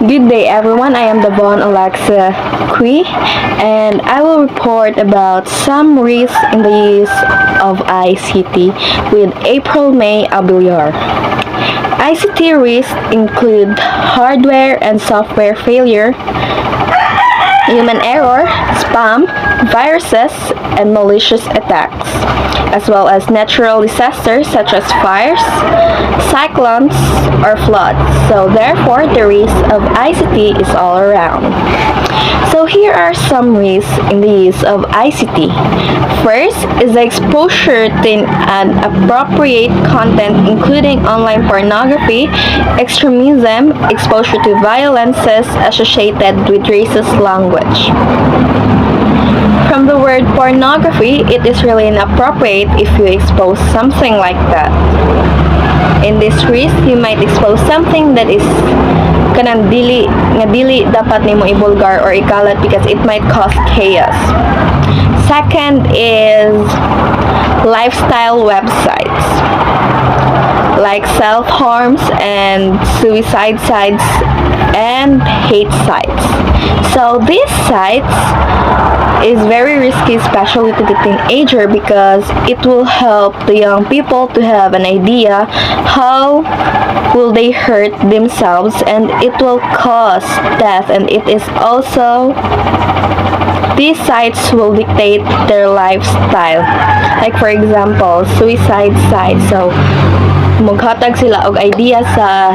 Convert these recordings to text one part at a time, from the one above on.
Good day everyone, I am Devon Alexa Kui and I will report about some risks in the use of ICT with April May Abiliar. ICT risks include hardware and software failure, human error, spam, viruses, and malicious attacks, as well as natural disasters such as fires, cyclones, or floods. So therefore, the risk of ICT is all around. So here are some risks in the use of ICT. First is the exposure to inappropriate content including online pornography, extremism, exposure to violences associated with racist language. From the word pornography, it is really inappropriate if you expose something like that. In this risk, you might expose something that is kanang dili dapat nimo ibulgar or ikalat because it might cause chaos. Second is lifestyle websites like self-harms and suicide sites and hate sites. So these sites is very risky, especially to the teenager, because it will help the young people to have an idea how will they hurt themselves, and it will cause death, and it is also these sites will dictate their lifestyle. Like for example, suicide sites. So maghatag sila og idea sa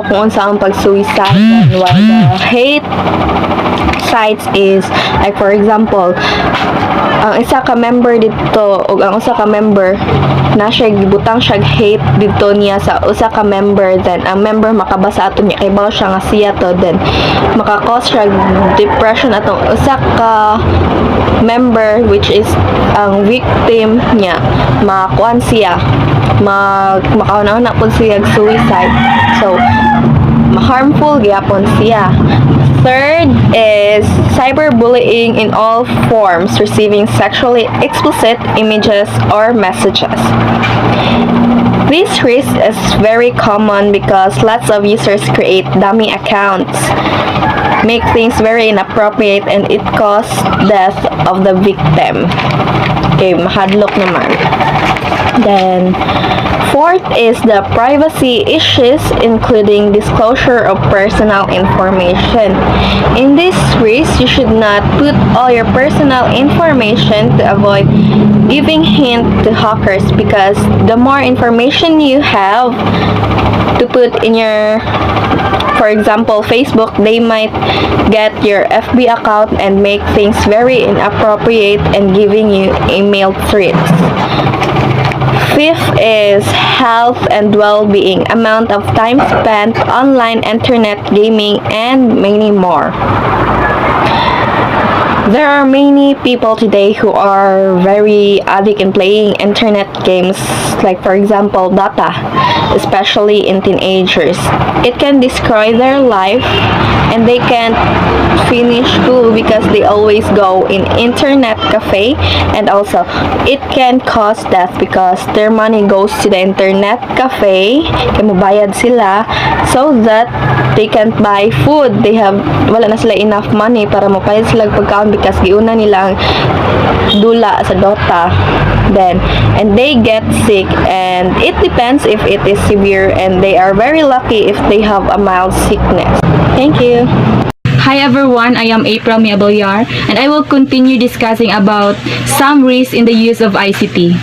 kung unsa ang pag-suicide, and while the hate sites is like for example, ang isa ka member dito o ang usa ka member na siya gibutang siya hate dito niya sa usa ka member, then ang member makabasa ato niya kay bawo siya nga siya to, then maka-cause siya depression atong usa ka member, which is ang victim niya makuan siya makauna-una po siya suicide. So harmful gyapon siya. Third is cyberbullying in all forms, receiving sexually explicit images or messages. This risk is very common because lots of users create dummy accounts, make things very inappropriate, and it causes death of the victim. Okay, mahadlok naman. Then, fourth is the privacy issues, including disclosure of personal information. In this risk, you should not put all your personal information to avoid giving hint to hackers, because the more information you have to put in your, for example, Facebook, they might get your FB account and make things very inappropriate and giving you email threats. Fifth is health and well-being, amount of time spent online, internet, gaming, and many more. There are many people today who are very addict in playing internet games, like for example Dota, especially in teenagers. It can destroy their life and they can't finish school because they always go in internet cafe, and also it can cause death because their money goes to the internet cafe kaya mabayad sila so that they can't buy food. Wala na sila enough money para mapayad sila pagkaon because giuna nilang dula sa Dota, and they get sick, and it depends if it is severe, and they are very lucky if they have a mild sickness. Thank you. Hi everyone, I am April Miaboyar, and I will continue discussing about some risks in the use of ICT.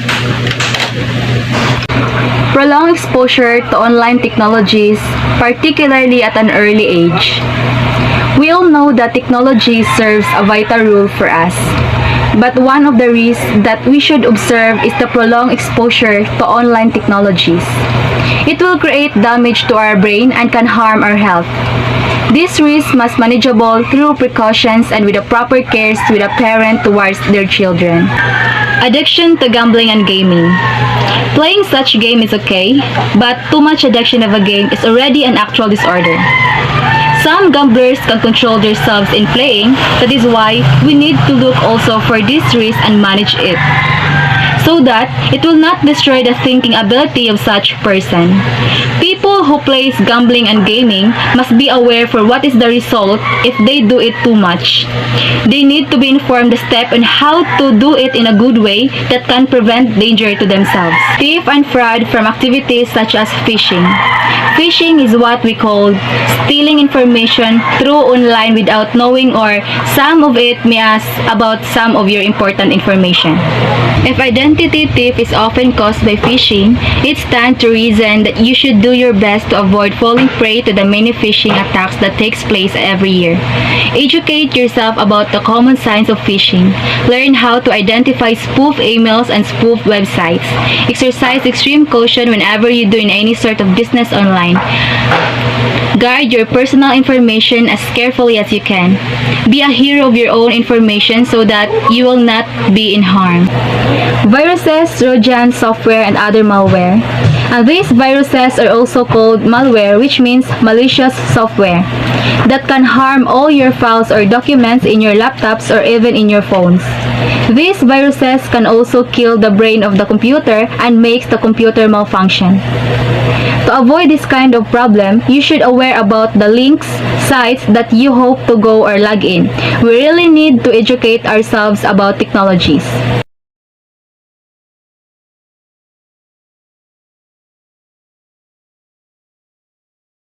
Prolonged exposure to online technologies, particularly at an early age. We all know that technology serves a vital role for us, but one of the risks that we should observe is the prolonged exposure to online technologies. It will create damage to our brain and can harm our health. This risk must manageable through precautions and with the proper cares with a parent towards their children. Addiction to gambling and gaming. Playing such game is okay, but too much addiction of a game is already an actual disorder. Some gamblers can control themselves in playing. That is why we need to look also for this risk and manage it, so that it will not destroy the thinking ability of such person. People People who plays gambling and gaming must be aware for what is the result if they do it too much. They need to be informed the step on how to do it in a good way that can prevent danger to themselves. Thief and fraud from activities such as phishing. Phishing is what we call stealing information through online without knowing, or some of it may ask about some of your important information. If identity theft is often caused by phishing, it stands to reason that you should do your best to avoid falling prey to the many phishing attacks that takes place every year. Educate yourself about the common signs of phishing. Learn how to identify spoof emails and spoof websites. Exercise extreme caution whenever you do any sort of business online. Guard your personal information as carefully as you can. Be a hero of your own information so that you will not be in harm. Viruses, Trojan software, and other malware. And these viruses are also called malware, which means malicious software that can harm all your files or documents in your laptops or even in your phones. These viruses can also kill the brain of the computer and makes the computer malfunction. To avoid this kind of problem, you should aware about the links, sites that you hope to go or log in. We really need to educate ourselves about technologies.